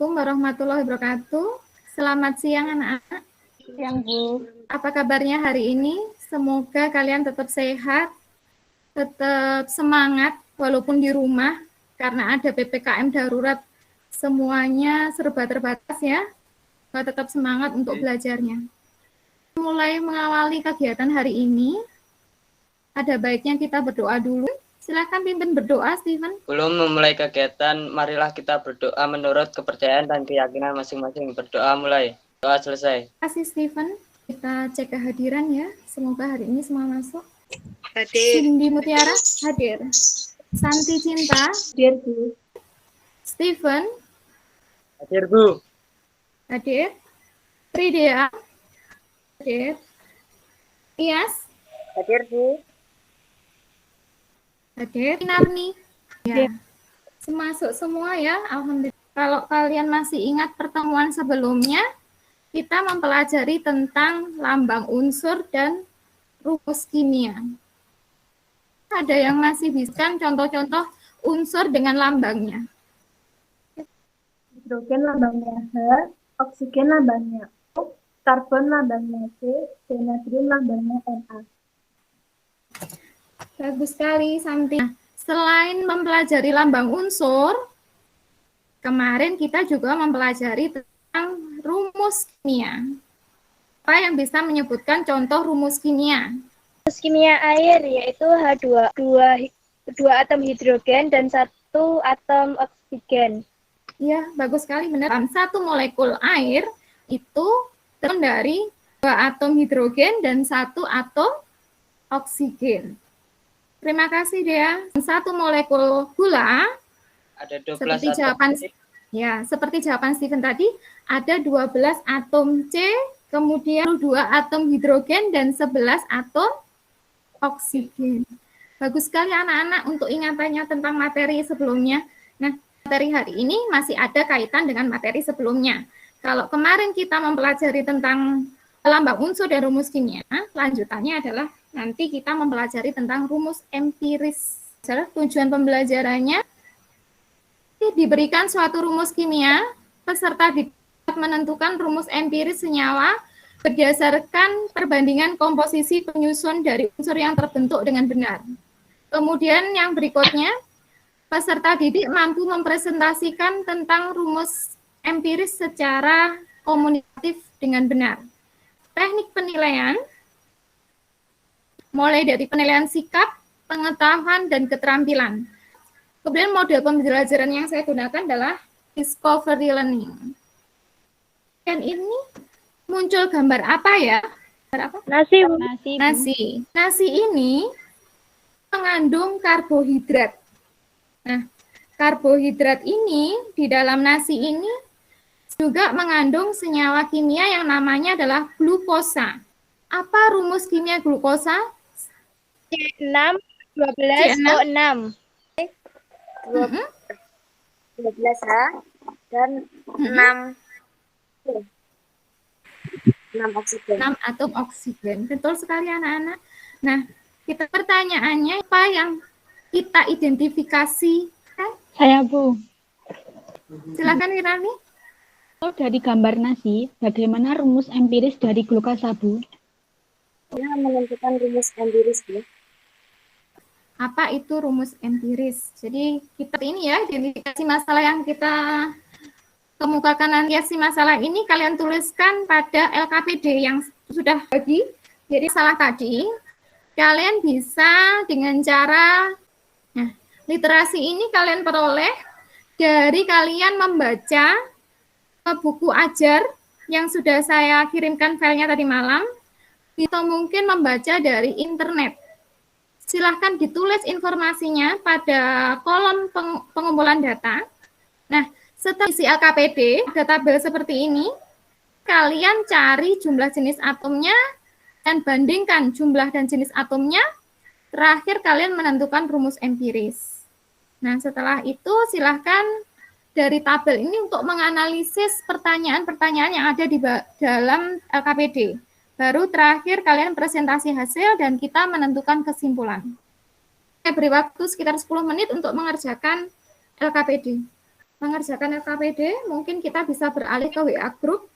Assalamualaikum warahmatullahi wabarakatuh. Selamat siang anak-anak. Siang, Bu. Apa kabarnya hari ini? Semoga kalian tetap sehat, tetap semangat walaupun di rumah karena ada PPKM darurat. Semuanya serba terbatas ya. Tetap semangat untuk belajarnya. Mulai mengawali kegiatan hari ini, ada baiknya kita berdoa dulu. Silakan pimpin berdoa, Steven. Belum memulai kegiatan, marilah kita berdoa menurut kepercayaan dan keyakinan masing-masing. Berdoa mulai. Doa selesai. Terima kasih, Steven. Kita cek kehadiran ya. Semoga hari ini semua masuk. Hadir. Cindy Mutiara, hadir. Santi Cinta, Hadir, Bu. Steven, Hadir, Bu. hadir. Tridea, hadir. Iyas, Hadir, Bu. hadir. Narni, ya. Semasuk semua ya, alhamdulillah. Kalau kalian masih ingat pertemuan sebelumnya, kita mempelajari tentang lambang unsur dan rumus kimia. Ada yang masih bisa contoh-contoh unsur dengan lambangnya. Hidrogen lambangnya H, oksigen lambangnya O, karbon lambangnya C, dan natrium lambangnya Na. Bagus sekali, Santi. Nah, selain mempelajari lambang unsur, kemarin kita juga mempelajari tentang rumus kimia. Apa yang bisa menyebutkan contoh rumus kimia? Rumus kimia air yaitu H2, dua atom hidrogen dan 1 atom oksigen. Ya, bagus sekali, benar. Dalam 1 molekul air itu terdiri dari 2 atom hidrogen dan 1 atom oksigen. Terima kasih, Dea. 1 molekul gula, Ada 12 seperti atom. jawaban seperti jawaban Steven tadi, ada 12 atom C, kemudian 2 atom hidrogen dan 11 atom oksigen. Bagus sekali anak-anak untuk ingatannya tentang materi sebelumnya. Nah, materi hari ini masih ada kaitan dengan materi sebelumnya. Kalau kemarin kita mempelajari tentang lambang unsur dan rumus kimia, lanjutannya adalah nanti kita mempelajari tentang rumus empiris. Tujuan pembelajarannya diberikan suatu rumus kimia, peserta dapat menentukan rumus empiris senyawa berdasarkan perbandingan komposisi penyusun dari unsur yang terbentuk dengan benar. Kemudian yang berikutnya, peserta didik mampu mempresentasikan tentang rumus empiris secara komunikatif dengan benar. Teknik penilaian mulai dari penilaian sikap, pengetahuan, dan keterampilan. Kemudian model pembelajaran yang saya gunakan adalah discovery learning. Dan ini muncul gambar apa ya? Gambar apa? Nasi, Bu. Nasi. Nasi ini mengandung karbohidrat. Nah, karbohidrat ini di dalam nasi ini juga mengandung senyawa kimia yang namanya adalah glukosa. Apa rumus kimia glukosa? C6, 12, O6. 12H dan 6 oksigen. 6 atom oksigen. Betul sekali anak-anak. Nah, kita pertanyaannya apa yang kita identifikasi? Saya, Bu. Silakan Wirani. Kalau dari gambar nasi, bagaimana rumus empiris dari glukosa, Bu? Ya, menentukan rumus empiris, Bu. Apa itu rumus empiris? Jadi kita ini ya, identifikasi masalah yang kita kemukakan nanti masalah ini kalian tuliskan pada LKPD yang sudah bagi. Jadi salah tadi, kalian bisa dengan cara, nah, literasi ini kalian peroleh dari kalian membaca buku ajar yang sudah saya kirimkan filenya tadi malam, atau mungkin membaca dari internet. Silahkan ditulis informasinya pada kolom pengumpulan data. Nah, setelah isi LKPD, ada tabel seperti ini, kalian cari jumlah jenis atomnya, dan bandingkan jumlah dan jenis atomnya, terakhir kalian menentukan rumus empiris. Nah, setelah itu silahkan dari tabel ini untuk menganalisis pertanyaan-pertanyaan yang ada di dalam LKPD. Baru terakhir kalian presentasi hasil dan kita menentukan kesimpulan. Saya beri waktu sekitar 10 menit untuk mengerjakan LKPD. mengerjakan LKPD, mungkin kita bisa beralih ke WA Group.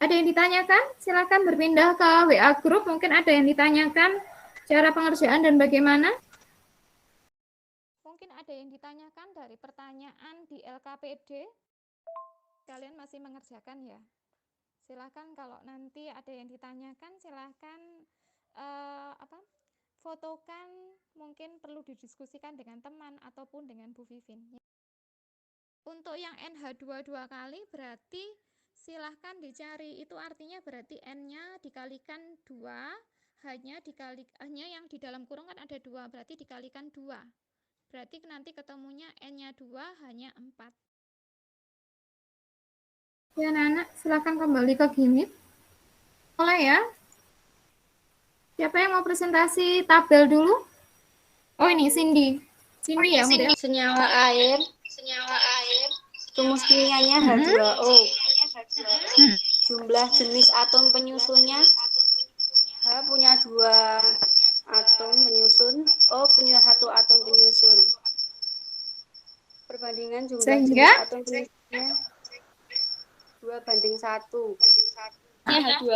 Ada yang ditanyakan? Silakan berpindah ke WA Group. Mungkin ada yang ditanyakan cara pengerjaan dan bagaimana? Mungkin ada yang ditanyakan dari pertanyaan di LKPD. Kalian masih mengerjakan ya? Silakan kalau nanti ada yang ditanyakan, silakan fotokan, mungkin perlu didiskusikan dengan teman ataupun dengan Bu Vivin. Untuk yang NH2 dua kali berarti silahkan dicari, itu artinya berarti N-nya dikalikan 2, hanya yang di dalam kurung kan ada 2, berarti dikalikan 2. Berarti nanti ketemunya N-nya 2 hanya 4. Ya anak-anak, silahkan kembali ke Gimip. Mulai ya. Siapa yang mau presentasi tabel dulu? Oh ini Cindy. Cindy ya, model. Senyawa air, rumus kimianya H2O. Jumlah jenis atom penyusunnya, H punya 2 atom penyusun, O punya 1 atom penyusun. Perbandingan jumlah jenis atom penyusunnya 2:1. H2.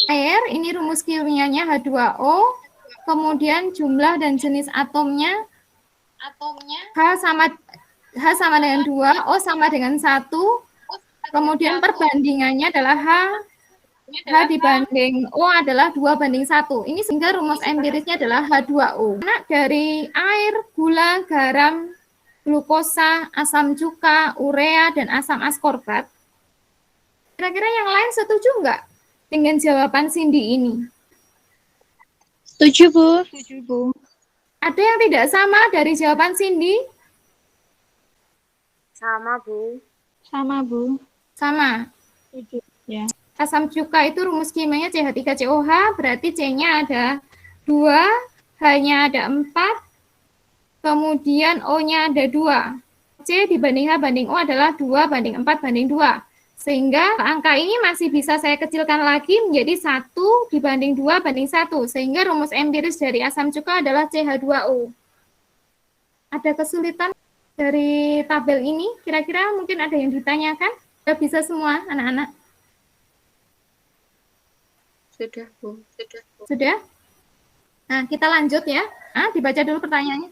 Air, ini rumus kimianya H2O, kemudian jumlah dan jenis atomnya H sama dengan 2, O sama dengan 1, kemudian perbandingannya adalah H dibanding O adalah 2:1. Ini sehingga rumus empirisnya adalah H2O. Nah, dari air, gula, garam, glukosa, asam cuka, urea, dan asam askorbat. Kira-kira yang lain setuju nggak dengan jawaban Cindy ini? Setuju, Bu. Setuju, Bu. Ada yang tidak sama dari jawaban Cindy? Sama, Bu. Sama, Bu. Sama. Setuju. Ya. Asam cuka itu rumus kimianya CH3COH, berarti C-nya ada 2, H-nya ada 4, kemudian O-nya ada 2. C dibanding H banding O adalah 2:4:2. Sehingga angka ini masih bisa saya kecilkan lagi menjadi 1:2:1. Sehingga rumus empiris dari asam cuka adalah CH2O. Ada kesulitan dari tabel ini? Kira-kira mungkin ada yang ditanyakan? Sudah bisa semua anak-anak? Sudah, Bu. Sudah? Nah, kita lanjut ya. Dibaca dulu pertanyaannya.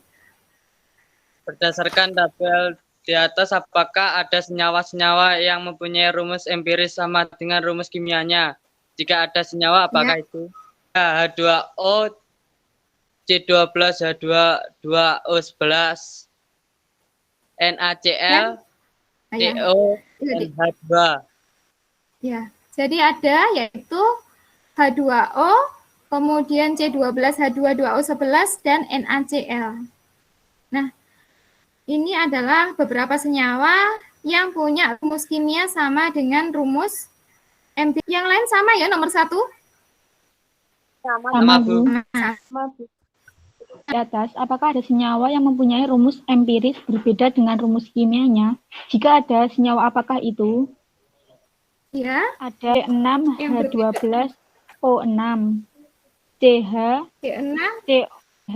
Berdasarkan tabel di atas, apakah ada senyawa-senyawa yang mempunyai rumus empiris sama dengan rumus kimianya? Jika ada senyawa, apakah itu? H2O, C12, H2O11, NaCl, CO, dan H2. Ya, jadi ada yaitu H2O, kemudian C12, H2O11, dan NaCl. Nah, ini adalah beberapa senyawa yang punya rumus kimia sama dengan rumus empiris. Yang lain sama ya, nomor 1? Sama, Bu. Di atas, apakah ada senyawa yang mempunyai rumus empiris berbeda dengan rumus kimianya? Jika ada, senyawa apakah itu? Ya. Ada C6H12O6, CH, CH,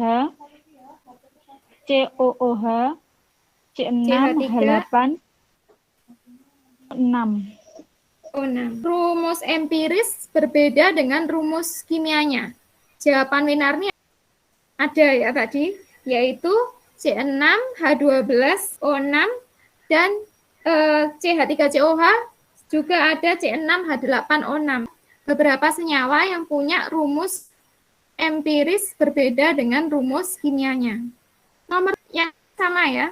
COOH, C6H8, 6. Rumus empiris berbeda dengan rumus kimianya. Jawaban winarnya ada ya tadi, yaitu C6H12O6 dan CH3COH juga ada C6H8O6. Beberapa senyawa yang punya rumus empiris berbeda dengan rumus kimianya. Nomor yang sama ya?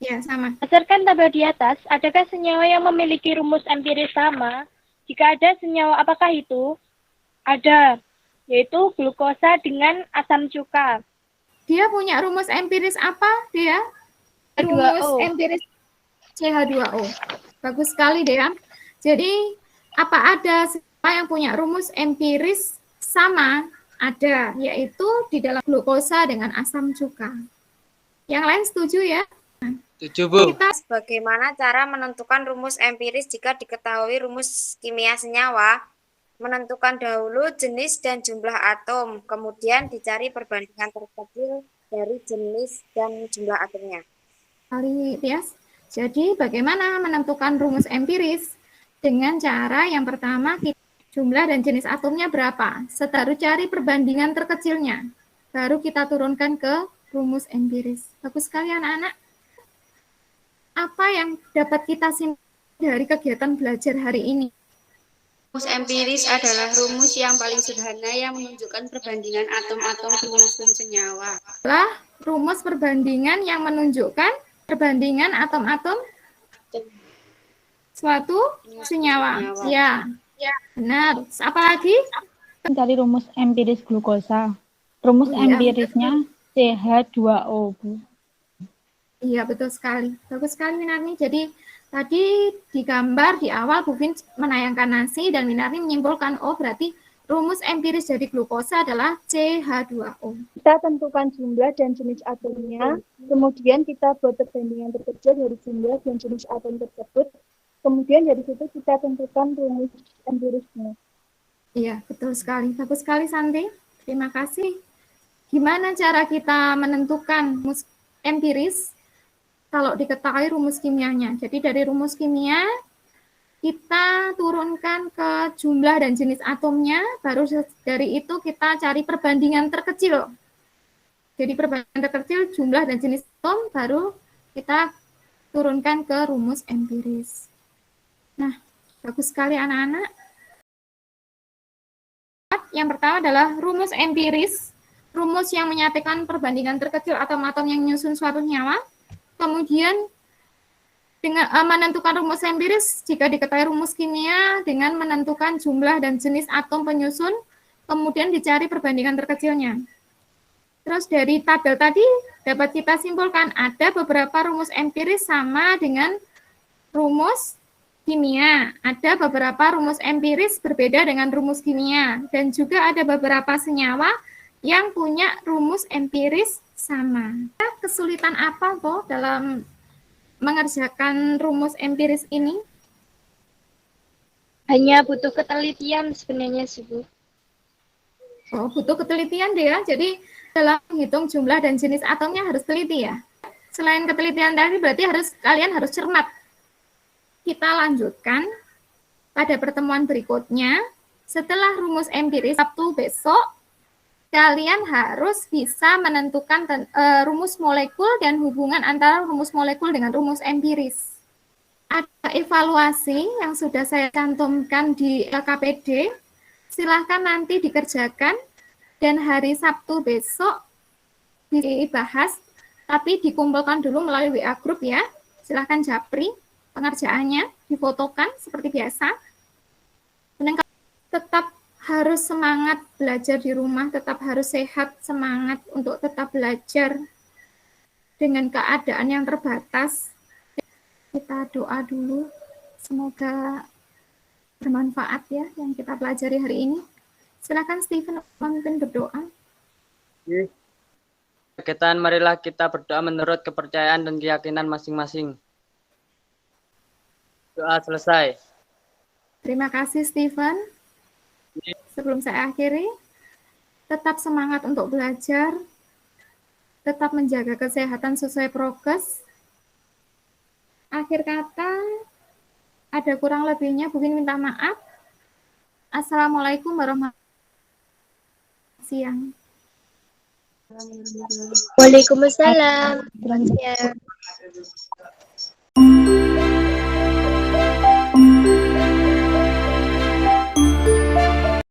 Ya, sama. Berdasarkan tabel di atas, adakah senyawa yang memiliki rumus empiris sama? Jika ada, senyawa apakah itu? Ada, yaitu glukosa dengan asam cuka. Dia punya rumus empiris apa dia? Rumus empiris CH2O. Bagus sekali deh. Jadi, apa ada senyawa yang punya rumus empiris sama? Ada, yaitu di dalam glukosa dengan asam cuka. Yang lain setuju ya? Setuju, Bu. Bagaimana cara menentukan rumus empiris jika diketahui rumus kimia senyawa? Menentukan dahulu jenis dan jumlah atom, kemudian dicari perbandingan terkecil dari jenis dan jumlah atomnya. sekali, Tias. Jadi bagaimana menentukan rumus empiris? Dengan cara yang pertama, jumlah dan jenis atomnya berapa? Baru cari perbandingan terkecilnya. Baru kita turunkan ke rumus empiris. Bagus sekali anak-anak. Apa yang dapat kita simpulkan dari kegiatan belajar hari ini? Rumus empiris adalah rumus yang paling sederhana yang menunjukkan perbandingan atom-atom penyusun senyawa. Adalah rumus perbandingan yang menunjukkan perbandingan atom-atom suatu senyawa. Ya, benar. Apalagi? Mencari rumus empiris glukosa. Rumus empirisnya CH2O, Bu. Iya, betul sekali. Bagus sekali, Winarni. Jadi, tadi digambar di awal, Bu Vin menayangkan nasi, dan Winarni menyimpulkan, oh berarti rumus empiris dari glukosa adalah CH2O. Kita tentukan jumlah dan jenis atomnya, kemudian kita buat perbandingan terkecil dari jumlah dan jenis atom tersebut, kemudian dari situ kita tentukan rumus empirisnya. Iya, betul sekali. Bagus sekali, Santi. Terima kasih. Gimana cara kita menentukan rumus empiris kalau diketahui rumus kimianya? Jadi dari rumus kimia, kita turunkan ke jumlah dan jenis atomnya, baru dari itu kita cari perbandingan terkecil. Jadi perbandingan terkecil jumlah dan jenis atom, baru kita turunkan ke rumus empiris. Nah, bagus sekali anak-anak. Yang pertama adalah rumus empiris, rumus yang menyatakan perbandingan terkecil atom-atom yang menyusun suatu senyawa. Kemudian dengan menentukan rumus empiris jika diketahui rumus kimia dengan menentukan jumlah dan jenis atom penyusun, kemudian dicari perbandingan terkecilnya. Terus dari tabel tadi dapat kita simpulkan ada beberapa rumus empiris sama dengan rumus kimia. Ada beberapa rumus empiris berbeda dengan rumus kimia. Dan juga ada beberapa senyawa yang punya rumus empiris sama. Kesulitan apa toh dalam mengerjakan rumus empiris ini? Hanya butuh ketelitian sebenarnya sih, Bu. Oh, butuh ketelitian deh ya. Jadi dalam menghitung jumlah dan jenis atomnya harus teliti ya. Selain ketelitian tadi berarti kalian harus cermat. Kita lanjutkan pada pertemuan berikutnya. Setelah rumus empiris Sabtu besok, kalian harus bisa menentukan rumus molekul dan hubungan antara rumus molekul dengan rumus empiris. Ada evaluasi yang sudah saya cantumkan di LKPD. Silahkan nanti dikerjakan dan hari Sabtu besok dibahas, tapi dikumpulkan dulu melalui WA group ya. Silahkan japri pengerjaannya, difotokan seperti biasa. Dan tetap harus semangat belajar di rumah, tetap harus sehat, semangat untuk tetap belajar dengan keadaan yang terbatas. Kita doa dulu, semoga bermanfaat ya yang kita pelajari hari ini. Silakan Stephen memimpin berdoa. Kegiatan marilah kita berdoa menurut kepercayaan dan keyakinan masing-masing. Doa selesai. Terima kasih Stephen. Sebelum saya akhiri, tetap semangat untuk belajar, tetap menjaga kesehatan sesuai prokes. Akhir kata, ada kurang lebihnya, Bu Vin minta maaf. Assalamualaikum warahmatullahi wabarakatuh. Siang. Waalaikumsalam. Selamat siang.